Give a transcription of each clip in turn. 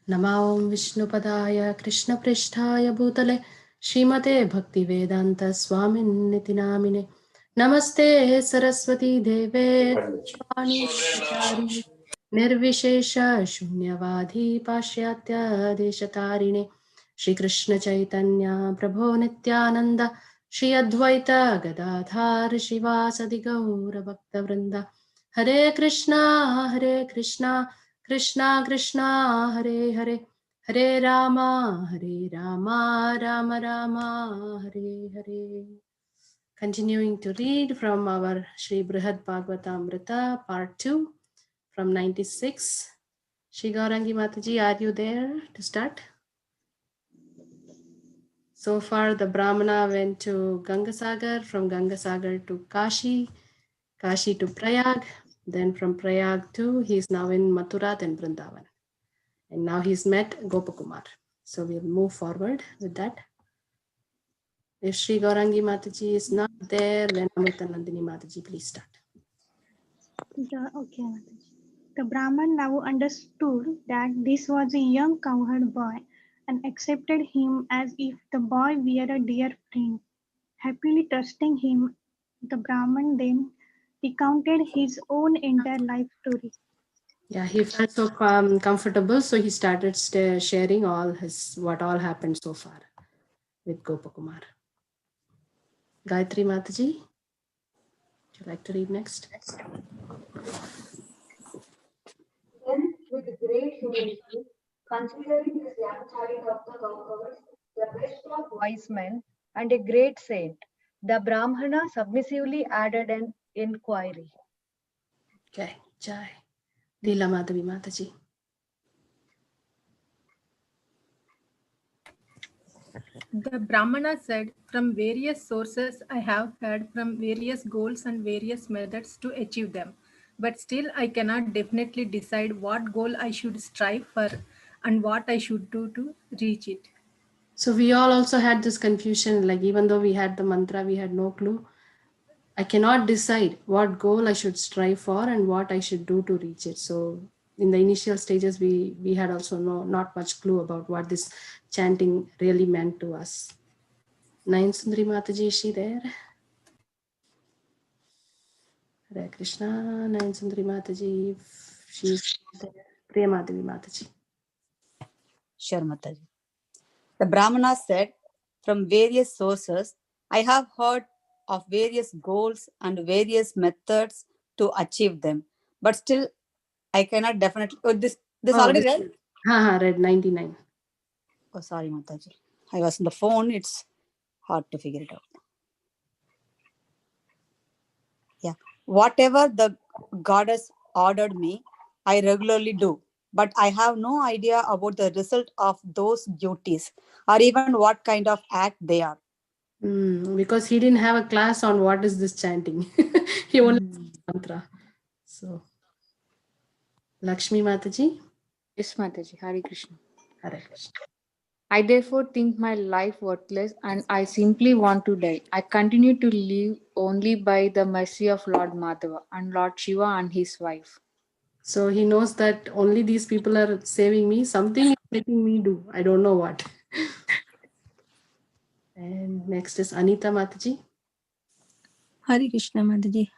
Namo Vishnupadaya Krishna Pristhaya Bhutale Srimate Bhaktivedanta Swaminiti Namine Namaste Saraswati Deve Vani Prachari Nirvishesha Shunyavadhi Pashyatya Deshatarine Shri Krishna Chaitanya Prabhu Nityananda Shri Advaita Gadadhar Shivasadi Gaura Bhakta Vrinda Hare Krishna Krishna Krishna Hare Hare Hare Rama Rama Rama Hare Hare. Continuing to read from our Sri Brihad Bhagavatamrita part 2 from 96. Shri Gaurangi Mataji, are you there to start? So far the Brahmana went to Gangasagar, from Gangasagar to Kashi, Kashi to Prayag, then from Prayag to, he is now in Mathura, then Vrindavan. And now he's met Gopakumar. So we'll move forward with that. If Sri Gaurangi Mataji is not there, then Amrita Nandini Mataji, please start. Yeah, okay, Mataji. The Brahman now understood that this was a young cowherd boy and accepted him as if the boy were a dear friend. Happily trusting him, the Brahman then recounted his own entire life story. Yeah, he felt so comfortable, so he started sharing what all happened so far with Gopakumar. Gayatri Mataji, would you like to read next? Then, with great humility, considering this young child of the Kauravas, the best of wise men, and a great saint, the Brahmana submissively added an inquiry. Okay, Jai. Leela Madhavi Mataji. The Brahmana said, from various sources I have heard from various goals and various methods to achieve them. But still I cannot definitely decide what goal I should strive for and what I should do to reach it. So we all also had this confusion, like even though we had the mantra, we had no clue. I cannot decide what goal I should strive for and what I should do to reach it. So in the initial stages, we had also not much clue about what this chanting really meant to us. Nayan Sundari Mataji, is she there? Hare Krishna, Nayan Sundari Mataji, if she's there. Priya Madhavi Mataji. Sure, Mataji. The Brahmana said, from various sources, I have heard of various goals and various methods to achieve them. But still, I cannot definitely... Oh, this already read? Read 99. Oh, sorry, Mataji. I was on the phone. It's hard to figure it out. Yeah. Whatever the goddess ordered me, I regularly do. But I have no idea about the result of those duties or even what kind of act they are. Because he didn't have a class on what is this chanting. He only mantra. So, Lakshmi Mataji. Yes, Mataji. Hare Krishna. Hare Krishna. I therefore think my life worthless and I simply want to die. I continue to live only by the mercy of Lord Madhava and Lord Shiva and his wife. So he knows that only these people are saving me. Something is making me do. I don't know what. And next is Anita Mataji. Hare Krishna Mataji.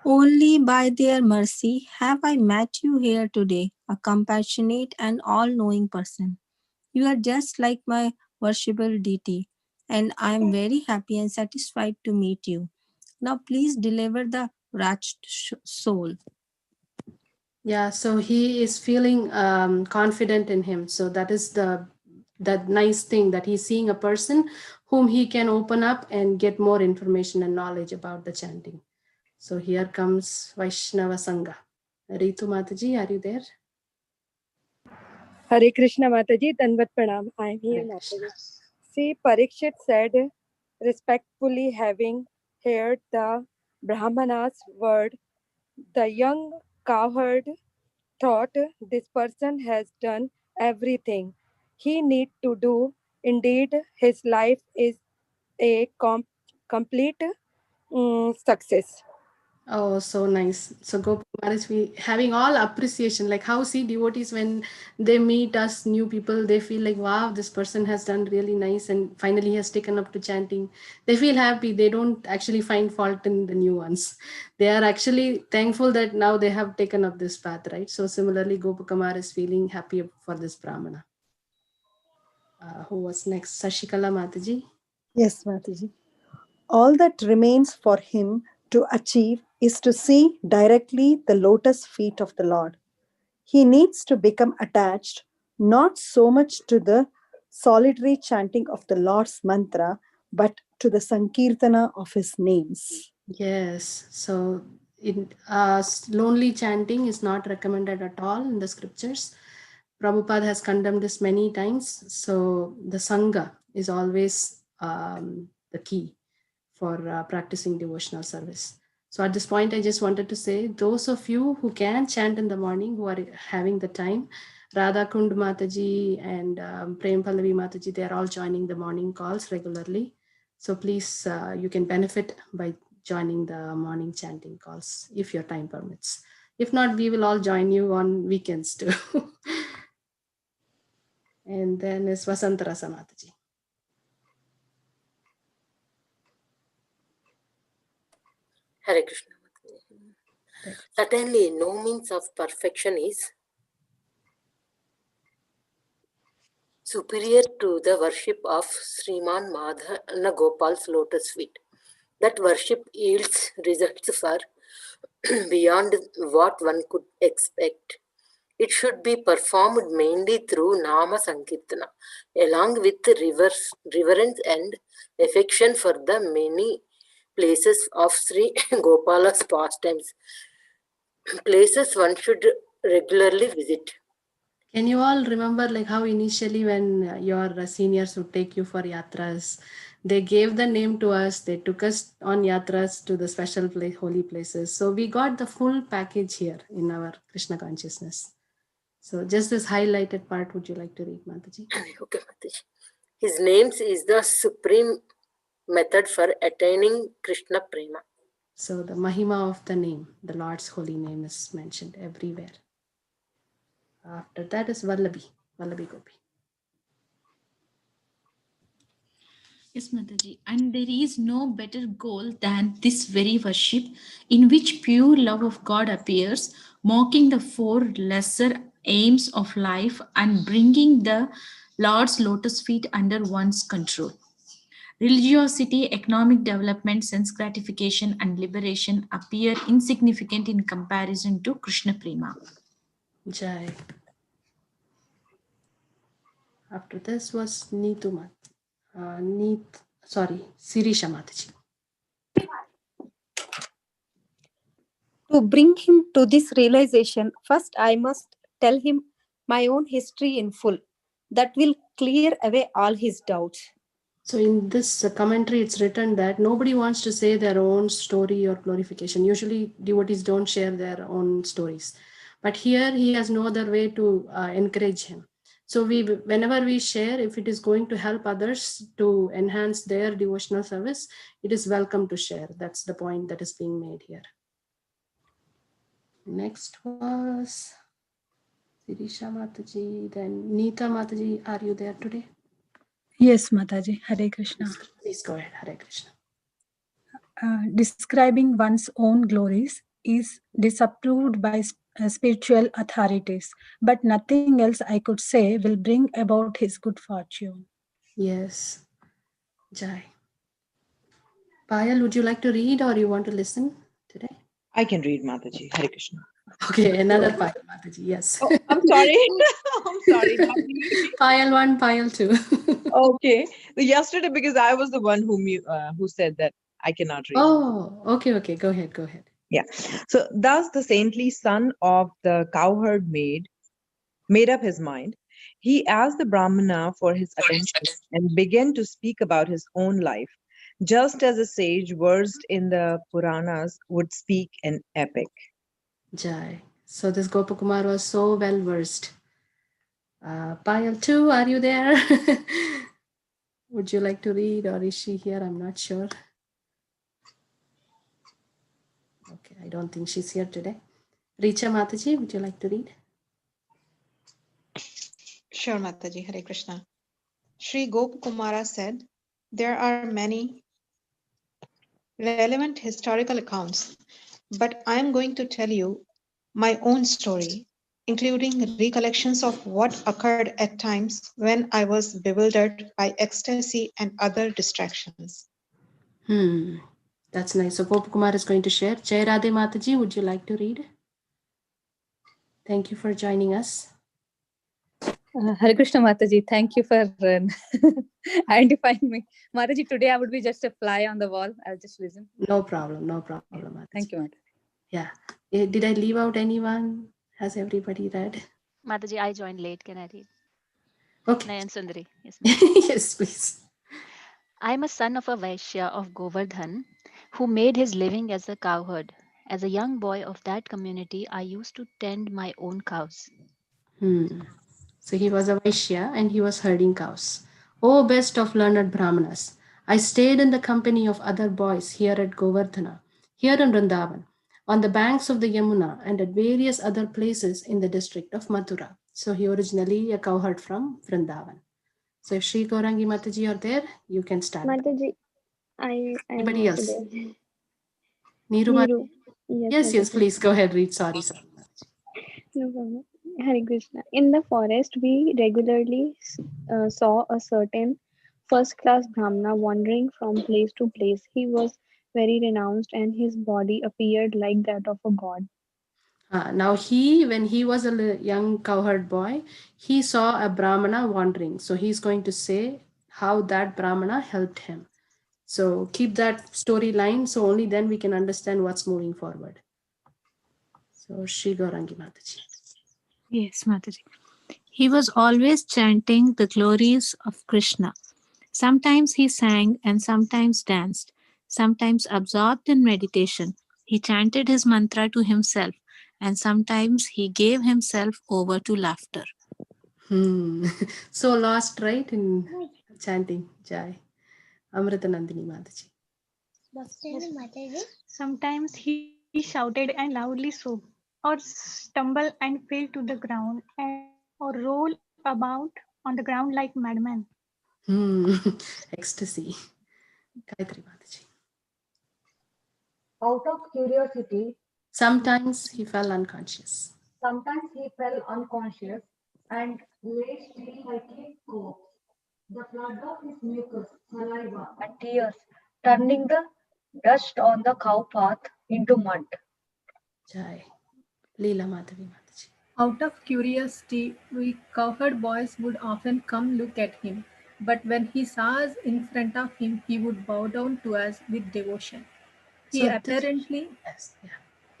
Only by their mercy have I met you here today, a compassionate and all-knowing person. You are just like my worshipable deity, and I am very happy and satisfied to meet you. Now please deliver the wretched soul. Yeah, so he is feeling confident in him. So that is that nice thing, that he's seeing a person whom he can open up and get more information and knowledge about the chanting. So here comes Vaishnava Sangha. Ritu Mataji, are you there? Hare Krishna Mataji, Danvat Pranam. I am here, Mataji. See, Parikshit said, respectfully having heard the Brahmana's word, the young cowherd thought this person has done everything he need to do. Indeed, his life is a complete success. Oh, so nice. So Gopakumar is having all appreciation, like how see devotees when they meet us new people, they feel like, wow, this person has done really nice and finally has taken up to chanting. They feel happy. They don't actually find fault in the new ones. They are actually thankful that now they have taken up this path, right? So similarly, Gopakumar is feeling happy for this Brahmana. Who was next? Sashikala Mataji. Yes, Mataji. All that remains for him to achieve is to see directly the lotus feet of the Lord. He needs to become attached not so much to the solitary chanting of the Lord's mantra, but to the Sankirtana of his names. Yes, so lonely chanting is not recommended at all in the scriptures. Prabhupada has condemned this many times. So the Sangha is always the key for practicing devotional service. So at this point, I just wanted to say, those of you who can chant in the morning, who are having the time, Radha Kund Mataji and Prem Pallavi Mataji, they are all joining the morning calls regularly. So please, you can benefit by joining the morning chanting calls if your time permits. If not, we will all join you on weekends too. And then is Vasantarasa Mataji. Hare Krishna. Certainly, no means of perfection is superior to the worship of Sriman Madhana Gopal's lotus feet. That worship yields results far beyond what one could expect. It should be performed mainly through Nama Sankirtana, along with reverence and affection for the many places of Sri Gopala's pastimes, places one should regularly visit. Can you all remember like how initially when your seniors would take you for yatras, they gave the name to us, they took us on yatras to the special place, holy places. So we got the full package here in our Krishna consciousness. So just this highlighted part, would you like to read, Mataji? Okay, Mataji. His names is the supreme method for attaining Krishna Prema. So the Mahima of the name, the Lord's holy name is mentioned everywhere. After that is Vallabi Gopi. Yes, Mataji. And there is no better goal than this very worship, in which pure love of God appears, mocking the four lesser aims of life and bringing the Lord's lotus feet under one's control. Religiosity, economic development, sense gratification, and liberation appear insignificant in comparison to Krishna Prema. Jai. After this was Sirisha Mataji. To bring him to this realization, first I must tell him my own history in full. That will clear away all his doubts. So in this commentary, it's written that nobody wants to say their own story or glorification. Usually devotees don't share their own stories. But here he has no other way to encourage him. So whenever we share, if it is going to help others to enhance their devotional service, it is welcome to share. That's the point that is being made here. Next was Sirisha Mataji, then Neeta Mataji. Are you there today? Yes, Mataji. Hare Krishna. Please go ahead. Hare Krishna. Describing one's own glories is disapproved by spiritual authorities, but nothing else I could say will bring about his good fortune. Yes. Jai. Payal, would you like to read or you want to listen today? I can read, Mataji. Hare Krishna. Okay, another Payal Mataji. Yes. Oh, I'm sorry. I'm sorry. Payal 1, Payal 2. Okay. So yesterday, because I was the one who said that I cannot read. Oh, okay. Go ahead. Yeah. So thus the saintly son of the cowherd made up his mind. He asked the Brahmana for his attention and began to speak about his own life, just as a sage versed in the Puranas would speak an epic. Jai. So this Gopakumar was so well versed. Payal 2, are you there? Would you like to read or is she here? I'm not sure. I don't think she's here today. Richa Mataji, would you like to read? Sure, Mataji. Hare Krishna. Sri Gopakumara said, there are many relevant historical accounts, but I am going to tell you my own story, including recollections of what occurred at times when I was bewildered by ecstasy and other distractions. That's nice. So Gopakumar is going to share. Jai Radhe Mataji, would you like to read? Thank you for joining us. Hare Krishna Mataji, thank you for identifying me. Mataji, today I would be just a fly on the wall. I'll just listen. No problem, Mataji. Thank you, Mataji. Yeah. Did I leave out anyone? Has everybody read? Mataji, I joined late. Can I read? Okay. Nayan Sundari. Yes, yes, please. I am a son of a Vaishya of Govardhan who made his living as a cowherd. As a young boy of that community, I used to tend my own cows. So he was a Vaishya and he was herding cows. O best of learned Brahmanas, I stayed in the company of other boys here at Govardhana, here in Vrindavan, on the banks of the Yamuna and at various other places in the district of Mathura. So he originally a cowherd from Vrindavan. So if Sri Gaurangi Mataji are there, you can start. Mataji, I am Anybody also else? there. Niru? Niru. Yes, Mataji. please go ahead, read. Sorry. No problem. Hare Krishna. In the forest, we regularly saw a certain first-class Brahmana wandering from place to place. He was very renounced and his body appeared like that of a god. Now when he was a young cowherd boy, he saw a Brahmana wandering. So he's going to say how that Brahmana helped him. So keep that storyline. So only then we can understand what's moving forward. So Sri Gaurangi Mataji. Yes, Mataji. He was always chanting the glories of Krishna. Sometimes he sang and sometimes danced, sometimes absorbed in meditation. He chanted his mantra to himself and sometimes he gave himself over to laughter. So lost, right, in chanting Jai. Amritanandini Mataji. Sometimes he shouted and loudly sobbed, or stumbled and fell to the ground, or roll about on the ground like madman. Ecstasy. Gayatri Mataji. Out of curiosity, Sometimes he fell unconscious. sometimes he fell unconscious and lay still like a corpse. The flood of his mucus, saliva, and tears, turning the dust on the cow path into mud. Jai. Leela Madhavi Mataji. Out of curiosity, we cowherd boys would often come look at him, but when he saw us in front of him, he would bow down to us with devotion. He apparently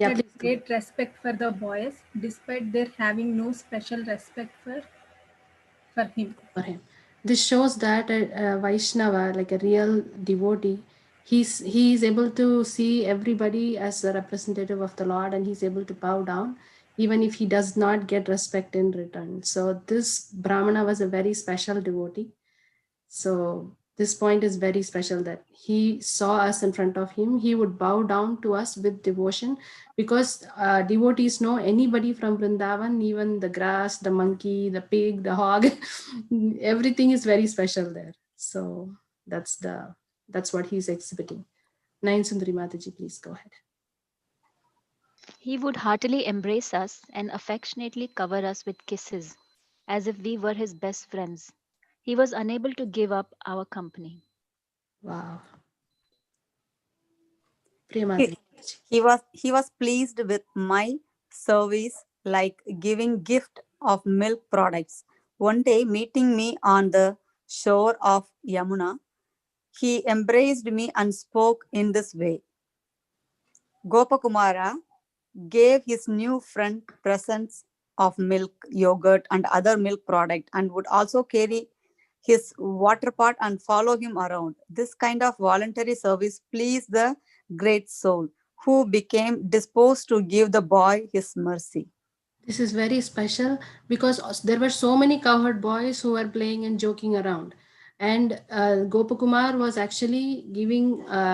had great respect for the boys, despite their having no special respect for him. This shows that a Vaishnava, like a real devotee, he is able to see everybody as a representative of the Lord, and he's able to bow down even if he does not get respect in return. So this Brahmana was a very special devotee. So this point is very special, that he saw us in front of him. He would bow down to us with devotion, because devotees know anybody from Vrindavan, even the grass, the monkey, the pig, the hog, everything is very special there. So that's what he's exhibiting. Nayan Sundari Mataji, please go ahead. He would heartily embrace us and affectionately cover us with kisses, as if we were his best friends. He was unable to give up our company. Wow. He was pleased with my service, like giving gift of milk products. One day, meeting me on the shore of Yamuna, he embraced me and spoke in this way. Gopakumara gave his new friend presents of milk, yogurt, and other milk product, and would also carry his water pot and follow him around. This kind of voluntary service pleased the great soul, who became disposed to give the boy his mercy. This is very special because there were so many cowherd boys who were playing and joking around. And Gopakumar was actually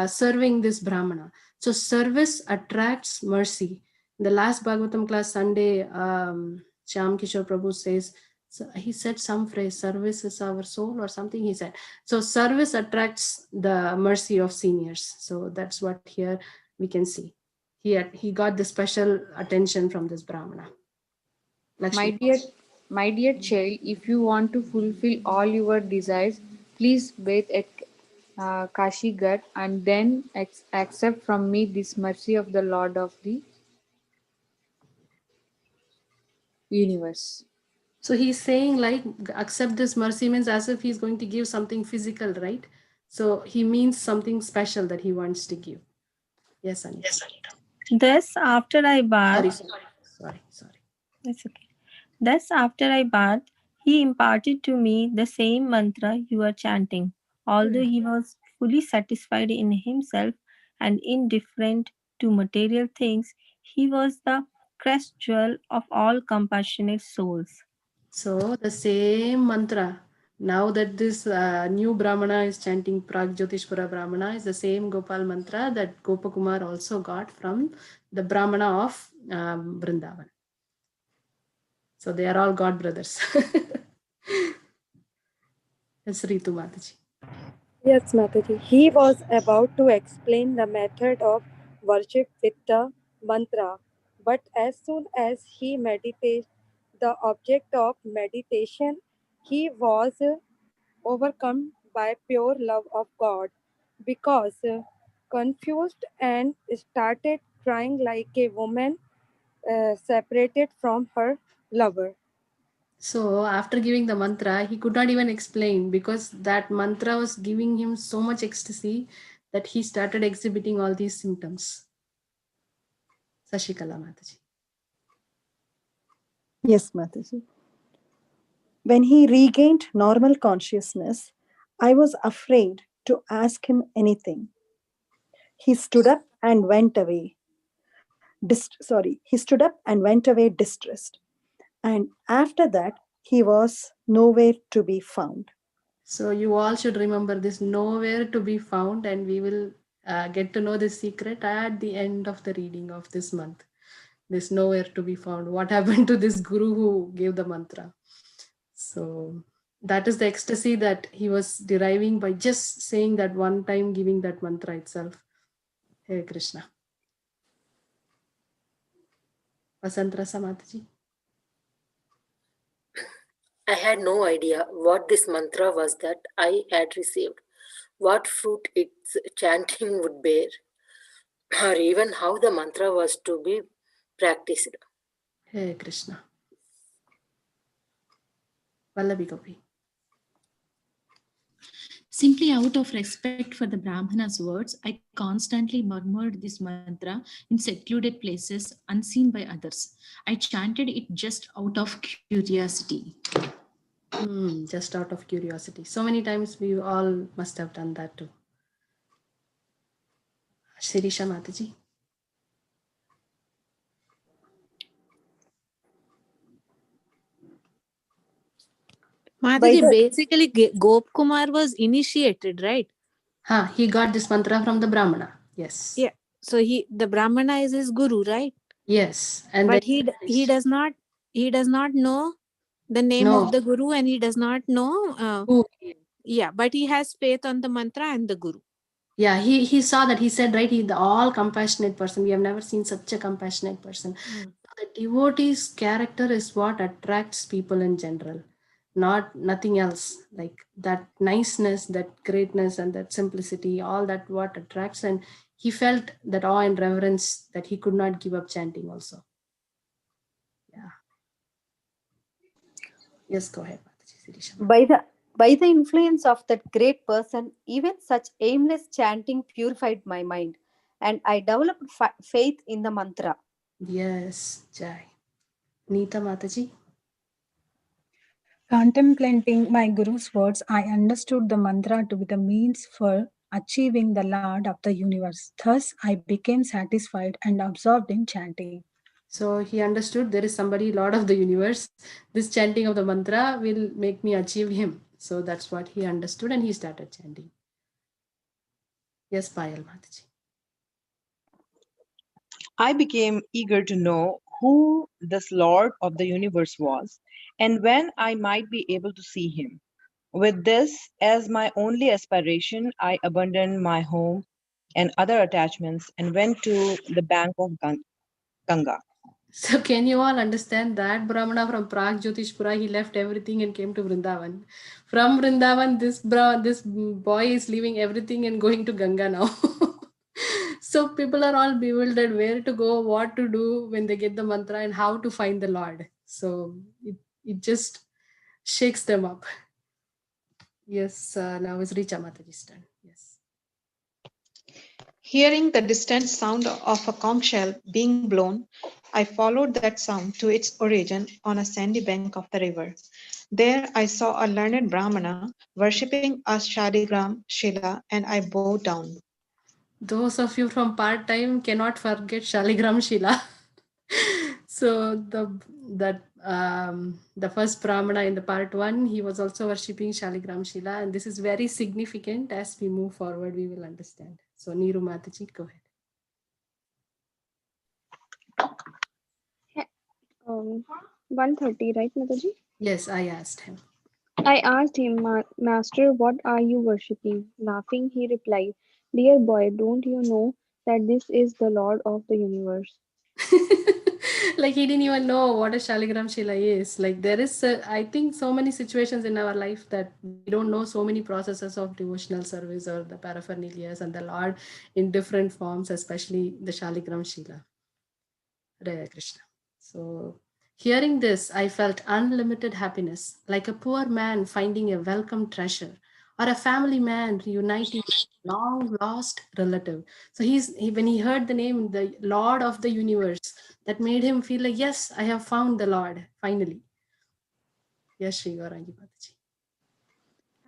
serving this Brahmana. So service attracts mercy. In the last Bhagavatam class Sunday, Shyam Kishore Prabhu says, so he said some phrase, service is our soul or something he said. So service attracts the mercy of seniors. So that's what here we can see. He got the special attention from this Brahmana. My Lakshmi. dear child, if you want to fulfill all your desires, please bathe at Kashi Ghat and then accept from me this mercy of the Lord of the universe. So he's saying like accept this mercy means as if he's going to give something physical, right? So he means something special that he wants to give. Yes, Anita. Thus, after I bathed, Sorry. that's okay. Thus, after I bathed, he imparted to me the same mantra you are chanting. Although he was fully satisfied in himself and indifferent to material things, he was the crest jewel of all compassionate souls. So the same mantra. Now that this new Brahmana is chanting Pragjotishpura Brahmana is the same Gopal mantra that Gopakumar also got from the Brahmana of Vrindavan. So they are all God brothers. Yes, Ritu Mataji. Yes, Mataji. He was about to explain the method of worship with the mantra, but as soon as he meditated the object of meditation, he was overcome by pure love of God because confused and started crying like a woman separated from her lover. So after giving the mantra, he could not even explain because that mantra was giving him so much ecstasy that he started exhibiting all these symptoms. Sashikala Mataji. Yes, Mataji. When he regained normal consciousness, I was afraid to ask him anything. He stood up and went away. He stood up and went away distressed. And after that, he was nowhere to be found. So you all should remember this nowhere to be found, and we will get to know this secret at the end of the reading of this month. This nowhere to be found. What happened to this guru who gave the mantra? So that is the ecstasy that he was deriving by just saying that one time, giving that mantra itself. Hare Krishna. Vasantra Samataji. I had no idea what this mantra was that I had received, what fruit its chanting would bear, or even how the mantra was to be practiced. Hare Krishna. Vallavi Gopi. Simply out of respect for the Brahmana's words, I constantly murmured this mantra in secluded places unseen by others. I chanted it just out of curiosity. Just out of curiosity. So many times we all must have done that too. Shirisha Mataji. Mataji, basically Gop Kumar was initiated, right? He got this mantra from the Brahmana. Yes. Yeah. So the Brahmana is his guru, right? Yes. And but he does not know the name of the guru, and he does not know yeah, but he has faith on the mantra and the guru. Yeah, he saw that. He said, right, the all compassionate person. We have never seen such a compassionate person. The devotee's character is what attracts people in general, nothing else. Like that niceness, that greatness, and that simplicity, all that what attracts. And he felt that awe and reverence that he could not give up chanting also. Yeah. Yes, go ahead, Mataji. By the influence of that great person, even such aimless chanting purified my mind, and I developed faith in the mantra. Yes, Jai. Neeta Mataji. Contemplating my Guru's words, I understood the mantra to be the means for achieving the Lord of the universe. Thus, I became satisfied and absorbed in chanting. So he understood there is somebody, Lord of the universe. This chanting of the mantra will make me achieve him. So that's what he understood and he started chanting. Yes, Payal Mataji. I became eager to know who this Lord of the universe was and when I might be able to see him. With this as my only aspiration, I abandoned my home and other attachments and went to the bank of Ganga. So can you all understand that Brahmana from Prag Jyotishpura, he left everything and came to Vrindavan. From Vrindavan, this boy is leaving everything and going to Ganga now. So people are all bewildered where to go, what to do when they get the mantra, and how to find the Lord. So it just shakes them up. Yes, now is Richa Mataji's turn. Yes. Hearing the distant sound of a conch shell being blown, I followed that sound to its origin on a sandy bank of the river. There I saw a learned Brahmana worshipping a Shaligram Shila, and I bowed down. Those of you from part-time cannot forget Shaligram Shila. So the first Brahmana in the part 1, he was also worshipping Shaligram Shila, and this is very significant. As we move forward, we will understand. So Neeru Mataji, go ahead. 130, right, Mataji? Yes, I asked him. I asked him, Master, what are you worshipping? Laughing, he replied, Dear boy, don't you know that this is the Lord of the universe? Like he didn't even know what a Shaligram Shila is. Like there is, I think, so many situations in our life that we don't know so many processes of devotional service or the paraphernalias and the Lord in different forms, especially the Shaligram Shila. Hare Krishna. So hearing this, I felt unlimited happiness, like a poor man finding a welcome treasure, or a family man reuniting with a long lost relative. So when he heard the name, the Lord of the universe, that made him feel like, yes, I have found the Lord, finally. Yes, Sri Gaurangi Mataji.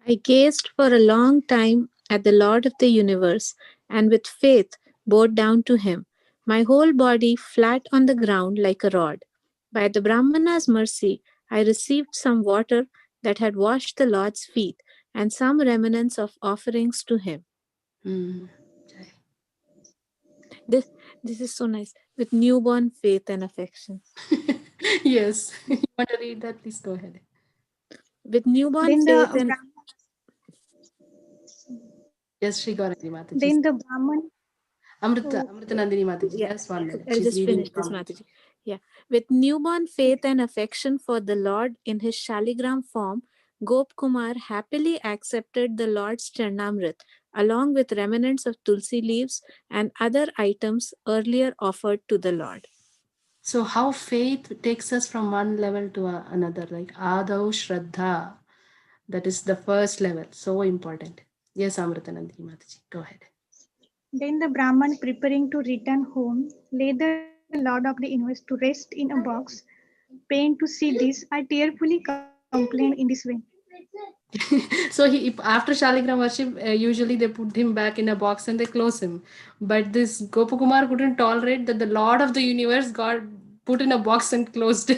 I gazed for a long time at the Lord of the universe and with faith bowed down to him, my whole body flat on the ground like a rod. By the Brahmana's mercy, I received some water that had washed the Lord's feet and some remnants of offerings to him. This is so nice. With newborn faith and affection. Yes. You want to read that? Please go ahead. With newborn Then faith and... Yes, Sri Gaurangi Mataji. Then the Brahman. Amrita Nandini Mataji. Yeah, Yes, 1 minute. I'll She's just reading finish this, from... Mataji. Yeah. With newborn faith and affection for the Lord in his Shaligram form, Gop Kumar happily accepted the Lord's Charnamrit along with remnants of tulsi leaves and other items earlier offered to the Lord. So how faith takes us from one level to another, like Adau Shraddha. That is the first level. So important. Yes, Amritanandini Mataji, go ahead. Then the Brahman, preparing to return home, lay the Lord of the universe to rest in a box. Pained to see this, I tearfully complained in this way. So after Shaligram worship, usually they put him back in a box and they close him. But this Gopakumar couldn't tolerate that the Lord of the universe got put in a box and closed.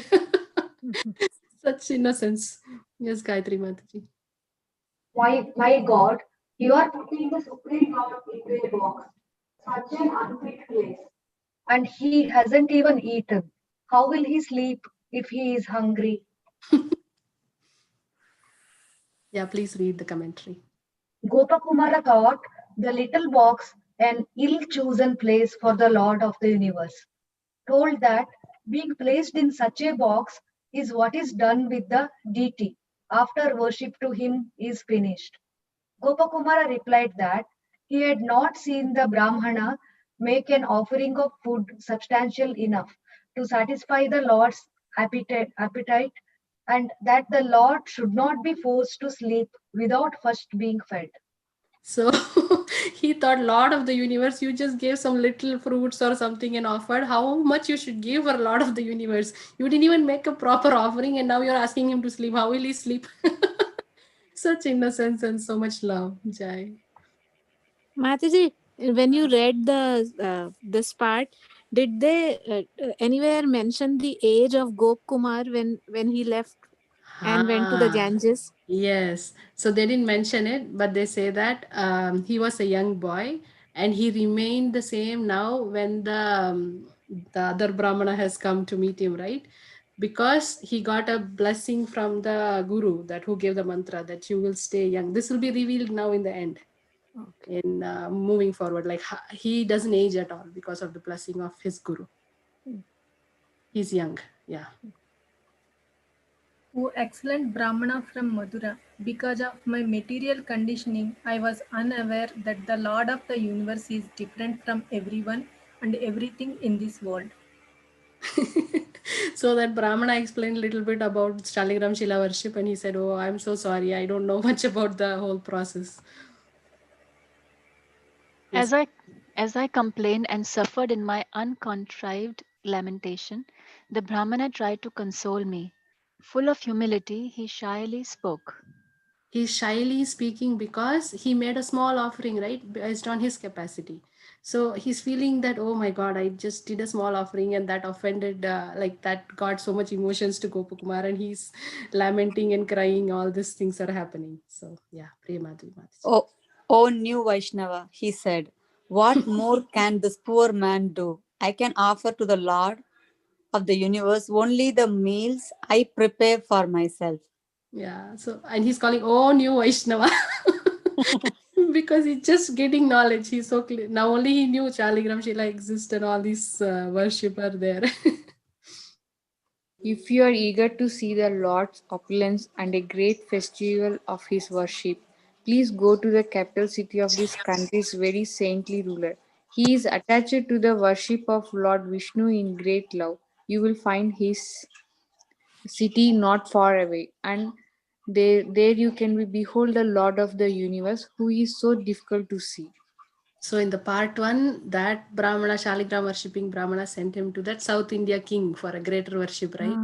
Such innocence. Yes, Gayatri Mataji. My God, you are putting the Supreme Lord into a box, such an unfit place. And he hasn't even eaten. How will he sleep if he is hungry? Yeah, please read the commentary. Gopakumara thought the little box an ill-chosen place for the Lord of the universe. Told that being placed in such a box is what is done with the deity after worship to him is finished. Gopakumara replied that he had not seen the Brahmana make an offering of food substantial enough to satisfy the Lord's appetite, and that the Lord should not be forced to sleep without first being fed. So he thought, Lord of the universe, you just gave some little fruits or something and offered. How much you should give for Lord of the universe? You didn't even make a proper offering and now you're asking him to sleep. How will he sleep? Such innocence and so much love. Jai. Mataji, when you read this part, did they anywhere mention the age of Gop Kumar when he left? and went to the Ah, Ganges. yes. So they didn't mention it, but they say that he was a young boy and he remained the same now when the other Brahmana has come to meet him, right? Because he got a blessing from the guru that who gave the mantra that you will stay young. This will be revealed now in the end, in moving forward. Like he doesn't age at all because of the blessing of his guru. He's young. Yeah. O excellent Brahmana from Madura, because of my material conditioning, I was unaware that the Lord of the universe is different from everyone and everything in this world. So that Brahmana explained a little bit about Shaligram Shila worship and he said, oh, I'm so sorry. I don't know much about the whole process. Yes. As I complained and suffered in my uncontrived lamentation, the Brahmana tried to console me. Full of humility, he shyly spoke. He's shyly speaking because he made a small offering, right? Based on his capacity. So he's feeling that, oh my God, I just did a small offering and that offended, like that got so much emotions to Gopakumar and he's lamenting and crying. All these things are happening. So yeah, pray Madhuri Mataji. Oh, oh, new Vaishnava, he said, what more can this poor man do? I can offer to the Lord of the universe only the meals I prepare for myself. Yeah. So, and he's calling, oh, new Vaishnava. Because he's just getting knowledge. He's so clear. Now only he knew Chaligram Shila exists and all these worship are there. If you are eager to see the Lord's opulence and a great festival of his worship, please go to the capital city of this country's very saintly ruler. He is attached to the worship of Lord Vishnu in great love. You will find his city not far away, and there you can behold the Lord of the universe, who is so difficult to see. So in the part one, that Brahmana, Shaligram worshipping Brahmana sent him to that South India king for a greater worship, right?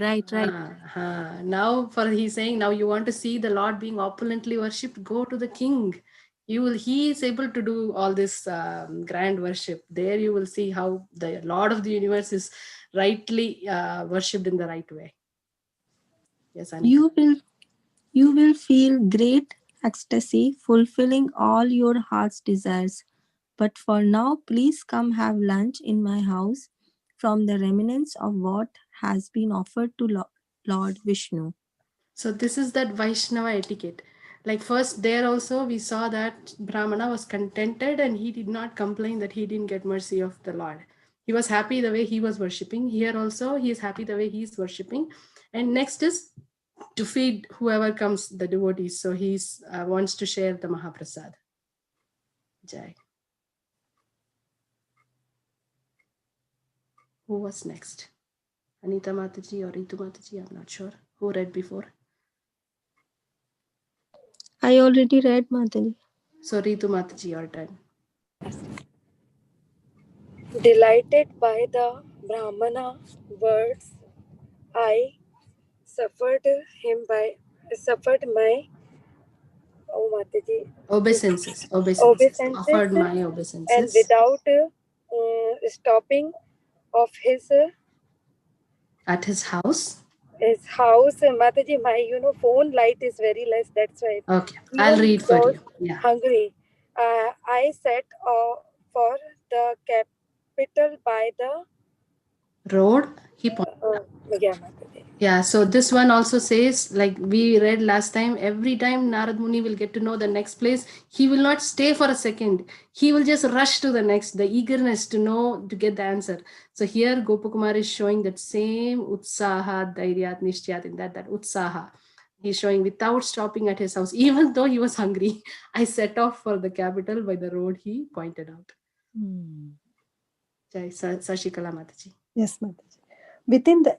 Right. Now for he's saying, now you want to see the Lord being opulently worshipped, go to the king. He is able to do all this grand worship. There you will see how the Lord of the universe is rightly worshipped in the right way. Yes, Anika. You will feel great ecstasy, fulfilling all your heart's desires. But for now, please come have lunch in my house from the remnants of what has been offered to Lord Vishnu. So this is that Vaishnava etiquette. Like first there also we saw that Brahmana was contented and he did not complain that he didn't get mercy of the Lord. He was happy the way he was worshipping. Here also he is happy the way he is worshipping. And next is to feed whoever comes, the devotees. So he wants to share the Mahaprasad. Jai. Who was next? Anita Mataji or Ritu Mataji? I'm not sure. Who read before? I already read, Mataji. So Ritu Mataji, your turn. Delighted by the Brahmana words, I suffered my Obeisances. obeisances, Offered my and obeisances. without stopping of At his house. house, Mataji, my phone light is very less. That's why Okay, I'll even read for was you. Yeah. hungry. I set for the capital by the Road. He Yeah, so this one also says, like we read last time, every time Narad Muni will get to know the next place, he will not stay for a second. He will just rush to the next, the eagerness to know, to get the answer. So here Gopakumar is showing that same utsaha, dhairyat, nishtayat, in that utsaha. He's showing without stopping at his house, even though he was hungry. I set off for the capital by the road he pointed out. Jai Sashikala Mataji. Yes, Mataji. Within the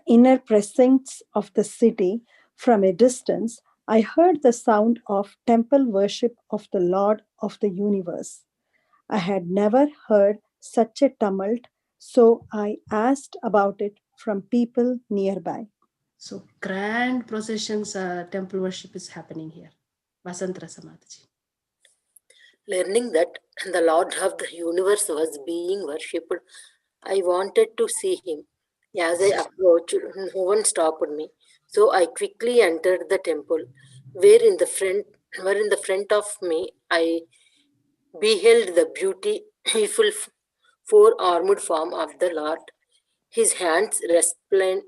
inner precincts of the city, from a distance, I heard the sound of temple worship of the Lord of the universe. I had never heard such a tumult, so I asked about it from people nearby. So grand processions, temple worship is happening here. Vasantra Samataji. Learning that the Lord of the universe was being worshipped, I wanted to see him. As I approached, no one stopped me, so I quickly entered the temple, where in the front of me I beheld the beautiful four-armed form of the Lord. His hands resplendent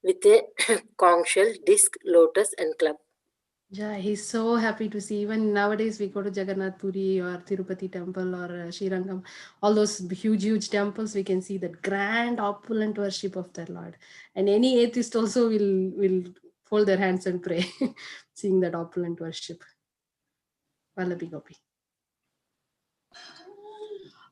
with a conch shell, disc, lotus, and club. Yeah, he's so happy to see. Even nowadays, we go to Jagannath Puri or Tirupati temple or Srirangam, all those huge temples. We can see that grand, opulent worship of the Lord. And any atheist also will fold their hands and pray, seeing that opulent worship. Vallabi Gopi.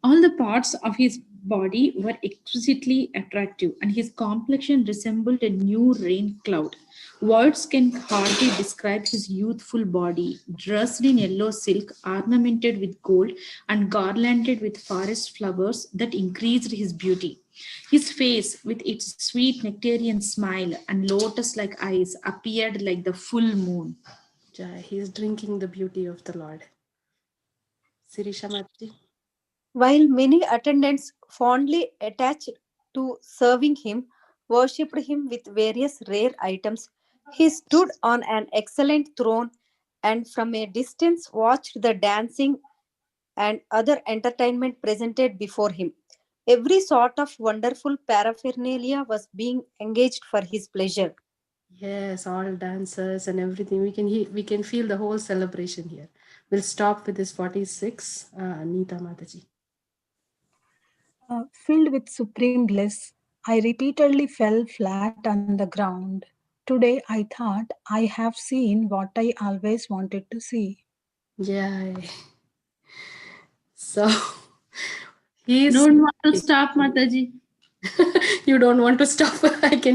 All the parts of his body were exquisitely attractive, and his complexion resembled a new rain cloud. Words can hardly describe his youthful body, dressed in yellow silk, ornamented with gold, and garlanded with forest flowers that increased his beauty. His face, with its sweet nectarian smile and lotus like eyes, appeared like the full moon. Yeah, he is drinking the beauty of the Lord. Sirisha Mataji. While many attendants fondly attached to serving him worshipped him with various rare items, he stood on an excellent throne and from a distance watched the dancing and other entertainment presented before him. Every sort of wonderful paraphernalia was being engaged for his pleasure. Yes, all dancers and everything. We can feel the whole celebration here. We'll stop with this 46. Neeta Mataji. Filled with supreme bliss, I repeatedly fell flat on the ground. Today I thought I have seen what I always wanted to see. Yeah. So he's Don't want to stop, Mataji. you don't want to stop. I can